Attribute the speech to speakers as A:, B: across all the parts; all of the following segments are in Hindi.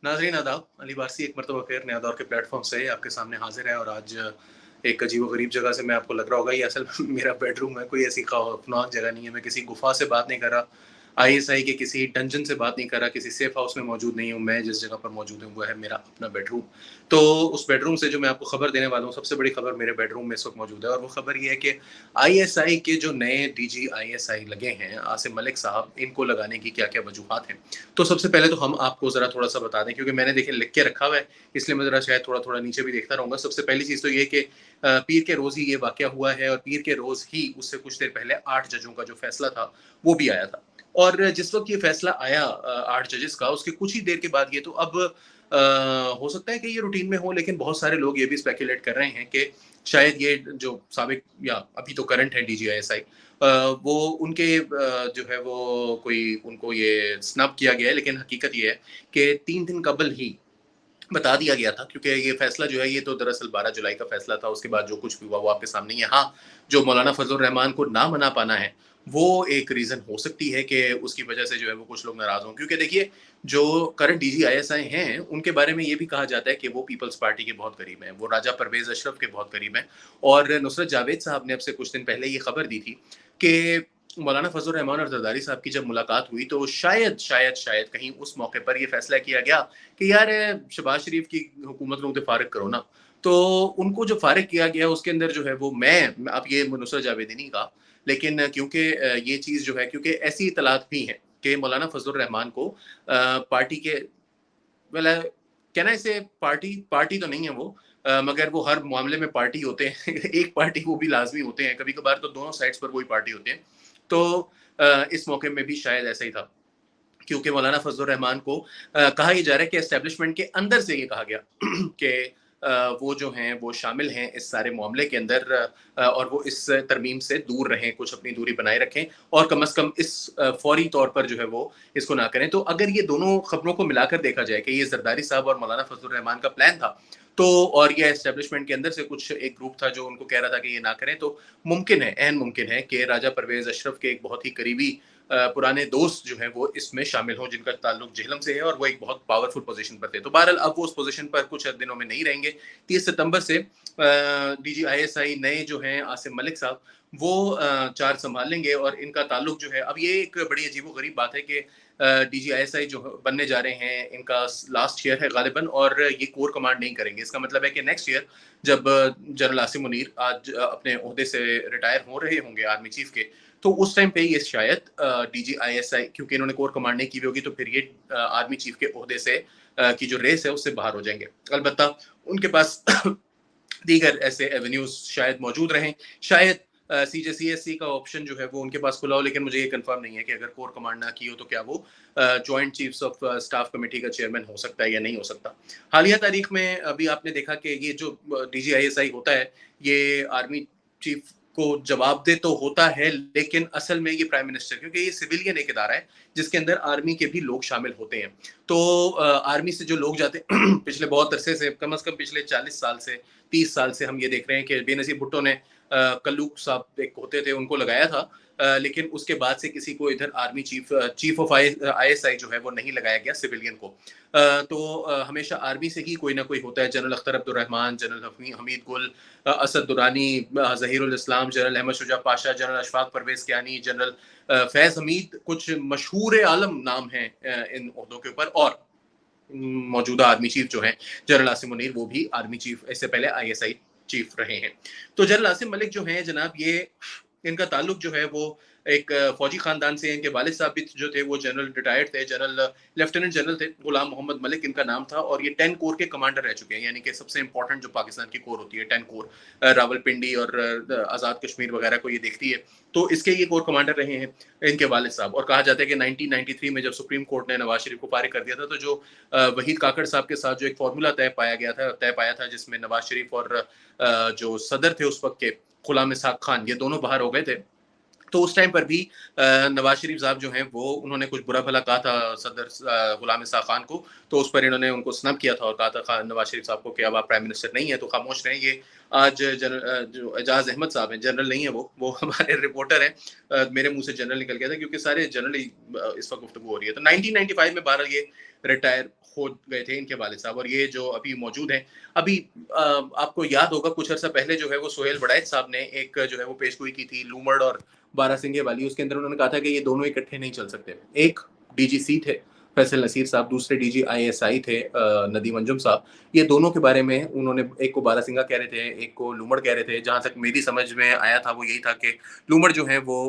A: नाज़रीन आदाब, अली बारसी एक मरतबा फिर नया दौर के प्लेटफ़ॉर्म से आपके सामने हाज़िर है और आज एक अजीब-ओ-गरीब जगह से मैं आपको लग रहा होगा ये असल में मेरा बेडरूम है, कोई ऐसी खौफ़नाक जगह नहीं है, मैं किसी गुफ़ा से बात नहीं कर रहा, आईएसआई के किसी डंजन से बात नहीं कर रहा, किसी सेफ हाउस में मौजूद नहीं हूँ, मैं जिस जगह पर मौजूद हूँ वो है मेरा अपना बेडरूम। तो उस बेडरूम से जो मैं आपको खबर देने वाला हूँ, सबसे बड़ी खबर मेरे बेडरूम में इस वक़्त मौजूद है और वो खबर ये है कि आईएसआई के जो नए डीजी आईएसआई लगे हैं, आसिम मलिक साहब, इनको लगाने की क्या-क्या वजूहात हैं। तो सबसे पहले तो हम आपको ज़रा थोड़ा-सा बता दें क्योंकि मैंने देखिए लिख के रखा हुआ है, इसलिए मैं ज़रा शायद थोड़ा-थोड़ा नीचे भी देखता रहूँगा। सबसे पहली चीज़ तो ये है कि पीर के रोज़ ही ये वाक़या हुआ है और पीर के रोज़ ही उससे कुछ देर पहले 8 जजों का जो फ़ैसला था, वो भी आया था। और जिस वक़्त ये फ़ैसला आया 8 जजेस का, उसके कुछ ही देर के बाद ये तो अब हो सकता है कि ये रूटीन में हो, लेकिन बहुत सारे लोग ये भी स्पेकुलेट कर रहे हैं कि शायद ये जो साबिक या अभी तो करंट है डीजीआईएसआई वो उनके जो है वो कोई उनको ये स्नब किया गया है, लेकिन हकीकत ये है कि 3 दिन कबल ही बता दिया गया था क्योंकि ये फैसला जो है ये तो दरअसल 12 जुलाई का फैसला था, उसके बाद जो कुछ भी हुआ वो आपके सामने ही है। हाँ, जो मौलाना फजलुर रहमान को ना मना पाना है, वो एक रीज़न हो सकती है कि उसकी वजह से जो है वो कुछ लोग नाराज़ हों क्योंकि देखिए, जो करंट डीजी आईएसआई हैं, उनके बारे में ये भी कहा जाता है कि वो पीपल्स पार्टी के बहुत करीब हैं, वो राजा परवेज़ अशरफ के बहुत करीब हैं और नुसरत जावेद साहब ने अब से कुछ दिन पहले ये खबर दी थी कि मौलाना फजलुर रहमान और जरदारी साहब की जब मुलाकात हुई तो शायद कहीं उस मौके पर ये फैसला किया गया कि यार शहबाज शरीफ की हुकूमत को तो फारिग करो ना। तो उनको जो फारिग किया गया उसके अंदर जो है वो मैं अब ये नुसरत जावेदी नहीं कहा, लेकिन क्योंकि ये चीज़ जो है क्योंकि ऐसी इत्तलात भी हैं कि मौलाना फजलुर रहमान को पार्टी के वेल कहना इसे पार्टी पार्टी तो नहीं है वो मगर वो हर मामले में पार्टी होते हैं एक पार्टी वो भी लाजमी होते हैं, कभी कभार तो दोनों साइड्स पर वही पार्टी होते हैं। तो इस मौके में भी शायद ऐसा ही था क्योंकि मौलाना फजलुर रहमान को कहा यह जा रहा है कि एस्टेब्लिशमेंट के अंदर से ये कहा गया कि वो जो हैं वो शामिल हैं इस सारे मामले के अंदर और वो इस तरमीम से दूर रहें, कुछ अपनी दूरी बनाए रखें और कम अज़ कम इस फौरी तौर पर जो है वो इसको ना करें। तो अगर ये दोनों खबरों को मिलाकर देखा जाए कि ये जरदारी साहब और मौलाना फजलुर रहमान का प्लान था, तो और ये एस्टेब्लिशमेंट के अंदर से कुछ एक ग्रुप था जो उनको कह रहा था कि ये ना करें, तो मुमकिन है, ऐन मुमकिन है कि राजा परवेज़ अशरफ के एक बहुत ही करीबी पुराने दोस्त जो हैं वो इसमें शामिल हों जिनका ताल्लुक जेहलम से है और वो एक बहुत पावरफुल पोजीशन पर थे। तो बहरहाल अब वो उस पोजीशन पर कुछ दिनों में नहीं रहेंगे। 30 सितंबर से डीजी आईएसआई नए जो हैं आसिम मलिक साहब वो चार्ज संभाल लेंगे और इनका ताल्लुक जो है अब ये एक बड़ी अजीबो-गरीब बात है कि डीजी आईएसआई जो बनने जा रहे हैं इनका लास्ट ईयर है गालिबन और ये कोर कमांड नहीं करेंगे। इसका मतलब है कि नेक्स्ट ईयर जब जनरल आसिम मुनीर आज अपने ओहदे से रिटायर हो रहे होंगे आर्मी चीफ के, तो उस टाइम पे ये शायद डीजी आईएसआई क्योंकि इन्होंने कोर कमांड नहीं की हुई होगी तो फिर ये आर्मी चीफ के ओहदे से की जो रेस है उससे बाहर हो जाएंगे। अलबत्ता उनके पास दीगर ऐसे एवेन्यूज शायद मौजूद रहें, शायद सीजेसीएससी का ऑप्शन जो है वो उनके पास खुला हो, लेकिन मुझे ये कंफर्म नहीं है कि अगर कोर कमांड ना की हो तो क्या वो joint chiefs of staff committee का चेयरमैन हो सकता है या नहीं हो सकता। हालिया तारीख में अभी आपने देखा कि ये जो डीजीआईएसआई होता है ये आर्मी चीफ को जवाबदेह तो होता है, लेकिन असल में ये प्राइम मिनिस्टर क्योंकि ये सिविलियन एक इदारा है जिसके अंदर आर्मी के भी लोग शामिल होते हैं। तो आर्मी से जो लोग जाते हैं पिछले बहुत अरसे से कम से कम पिछले 40 साल से 30 साल से हम ये देख रहे हैं कि बेनज़ीर भुट्टो ने कल्लूक साहब एक होते थे उनको लगाया था, लेकिन उसके बाद से किसी को इधर आर्मी चीफ ऑफ आईएसआई जो है वो नहीं लगाया गया सिविलियन को। तो हमेशा आर्मी से ही कोई ना कोई होता है, general Akhtar Abdur Rahman, general Hamid Gul, Asad Durrani, Zaheerul Islam, general Ahmed Shuja Pasha, general Ashfaq Parvez Kayani, general Faiz Hameed, कुछ मशहूर आलम नाम हैं इन ओहदों के ऊपर और मौजूदा आर्मी चीफ जो हैं जनरल आसिम मुनीर वो भी आर्मी चीफ इससे पहले आईएसआई चीफ रहे हैं। तो जनरल आसिम मलिक जो हैं जनाब ये इनका ताल्लुक जो है वो एक फौजी खानदान से है। इनके वालिद साहब भी जो थे वो जनरल रिटायर्ड थे, जनरल लेफ्टिनेंट जनरल थे, गुलाम मोहम्मद मलिक इनका नाम था और ये 10 कोर के कमांडर रह चुके हैं, यानी कि सबसे इंपॉर्टेंट जो पाकिस्तान की कोर होती है 10 कोर रावलपिंडी और आज़ाद कश्मीर वगैरह को ये देखती है, तो इसके ये कोर कमांडर रहे हैं इनके वालिद साहब। और कहा जाता है कि 1993 में जब सुप्रीम कोर्ट ने नवाज शरीफ को फारिग कर दिया था तो जो वहीद काकड़ साहब के साथ जो एक फार्मूला तय पाया था जिसमें नवाज शरीफ और जो सदर थे उस वक्त के गुलाम इसहाक खान ये दोनों बाहर हो गए थे। तो उस टाइम पर भी नवाज शरीफ साहब जो हैं वो उन्होंने कुछ बुरा भला कहा था सदर गुलाम इसहाक खान को, तो उस पर इन्होंने उनको स्नब किया था और कहा था नवाज शरीफ साहब को कि अब आप प्राइम मिनिस्टर नहीं है तो खामोश रहें। ये आज जो एजाज अहमद साहब हैं, जनरल नहीं है वो हमारे रिपोर्टर हैं, मेरे मुंह से जनरल निकल गया था क्योंकि सारे जनरल इस वक्त गुफ्तगू हो रही है। तो 1995 में बहरहाल ये रिटायर हो गए थे इनके वालिद साहब, और ये जो अभी मौजूद हैं। अभी आपको याद होगा कुछ अर्सा पहले जो है वो सुहेल वड़ैच साहब ने एक जो है वो पेशगोई की थी लूमड़ और बारासिंगे वाली। उसके अंदर उन्होंने कहा था कि ये दोनों इकट्ठे नहीं चल सकते। एक डीजीसी थे फैसल नसीर साहब, दूसरे डीजी आईएसआई थे नदीम अंजुम साहब। ये दोनों के बारे में उन्होंने, एक को बारासिंगा कह रहे थे, एक को लूमड़ कह रहे थे। जहां तक मेरी समझ में आया था वो यही था कि लूमड़ जो है वो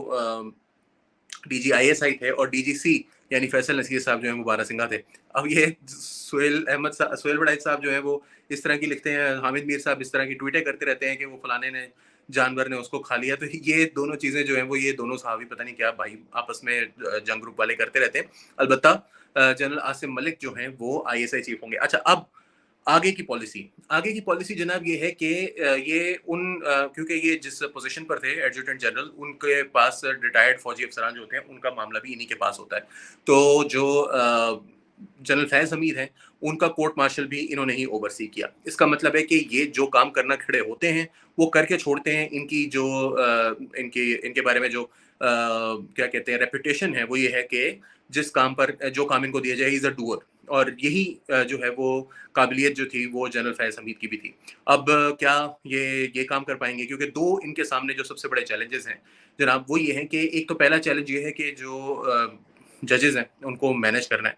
A: डीजी आईएसआई थे और डीजीसी यानी फैसल नसीर साहब जो है वो बारासिंगा थे। अब ये सुहेल वड़ैच साहब जो है वो इस तरह की लिखते हैं, हामिद मीर साहब इस तरह की ट्वीटें करते रहते हैं कि वो फलाने ने जानवर ने उसको खा लिया। तो ये दोनों चीजें जो है वो, ये दोनों सहावी पता नहीं क्या भाई आपस में जंग ग्रुप वाले करते रहते हैं। अलबत्ता जनरल आसिम मलिक जो हैं वो आईएसआई चीफ होंगे। अच्छा, अब आगे की पॉलिसी जनाब ये है कि ये क्योंकि ये जिस पोजीशन पर थे एडजुटेंट जनरल, उनके पास रिटायर्ड फौजी अफसरान जो होते हैं उनका मामला भी इन्हीं के पास होता है। तो जो जनरल फैज हमीद हैं उनका कोर्ट मार्शल भी इन्होंने ही ओवरसी किया। इसका मतलब है कि ये जो काम करना खड़े होते हैं वो करके छोड़ते हैं। इनकी जो इनके बारे में जो क्या कहते हैं रेपुटेशन है वो ये है कि जिस काम पर जो काम इनको दिया जाए, इज अ डूअर। और यही जो है वो काबिलियत जो थी वो जनरल फैज हमीद की भी थी। अब क्या ये काम कर पाएंगे? क्योंकि दो इनके सामने जो सबसे बड़े चैलेंजेस हैं जनाब वो ये हैं कि एक तो पहला चैलेंज ये है कि जो जजेस हैं उनको मैनेज करना है,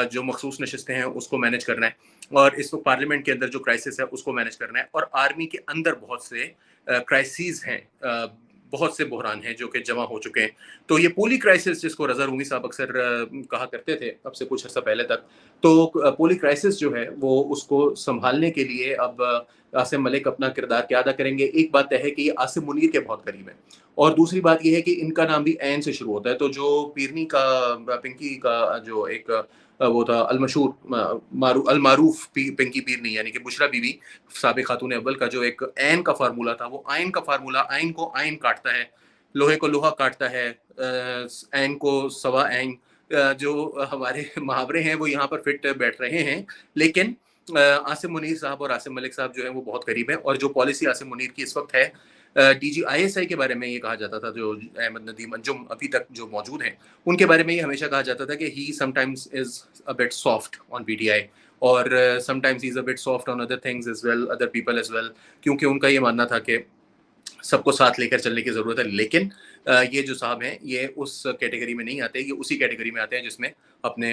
A: जो मखसूस नशिस्तें हैं उसको मैनेज करना है, और इस वक्त पार्लियामेंट के अंदर जो क्राइसिस है उसको मैनेज करना है, और आर्मी के अंदर बहुत से क्राइसिस हैं, बहुत से बहरान हैं जो कि जमा हो चुके हैं। तो ये पोली क्राइसिस जिसको रजा रूमी साहब अक्सर कहा करते थे अब से कुछ अर्सा पहले तक, तो पोली क्राइसिस जो है वो उसको संभालने के लिए अब आसिम मलिक अपना किरदार क्या अदा करेंगे। एक बात तय है कि ये आसिम मुनीर के बहुत करीब है, और दूसरी बात ये है कि इनका नाम भी ऐन से शुरू होता है। तो जो पीरनी का पिंकी का जो एक वो था अलमशहूर अलमारूफ पिंकी पीरनी यानी कि बुशरा बीबी साबिक खातून अव्वल का जो एक ऐन का फार्मूला था, वो आयन का फार्मूला आयन को आयन काटता है, लोहे को लोहा काटता है, ऐन को सवा ऐन, जो हमारे मुहावरे हैं वो यहाँ पर फिट बैठ रहे हैं। लेकिन आसिम मुनीर साहब और आसिम मलिक साहब जो है वो बहुत करीब है। और जो पॉलिसी आसिम मुनीर की इस वक्त है, डीजी आईएसआई के बारे में ये कहा जाता था, जो अहमद नदीम अंजुम अभी तक जो मौजूद हैं उनके बारे में ये हमेशा कहा जाता था कि he sometimes is a bit soft on PTI, और sometimes he is a bit soft on other things as well, other people as well, क्योंकि उनका ये मानना था कि सबको साथ लेकर चलने की जरूरत है। लेकिन ये जो साहब हैं ये उस कैटेगरी में नहीं आते, ये उसी कैटेगरी में आते हैं जिसमें अपने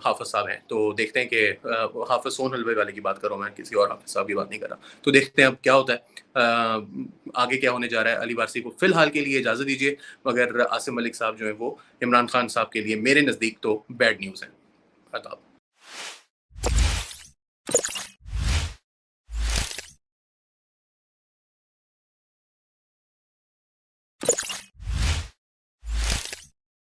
A: हाफिज साहब हैं। तो देखते हैं कि हाफिज सोन हलवे वाले की बात कर रहा हूँ मैं, किसी और हाफिज साहब की बात नहीं कर रहा। तो देखते हैं अब क्या होता है, आगे क्या होने जा रहा है। अली वारसी को फिलहाल के लिए इजाजत दीजिए, मगर आसिम मलिक साहब जो है वो इमरान खान साहब के लिए मेरे नज़दीक तो बैड न्यूज़ है।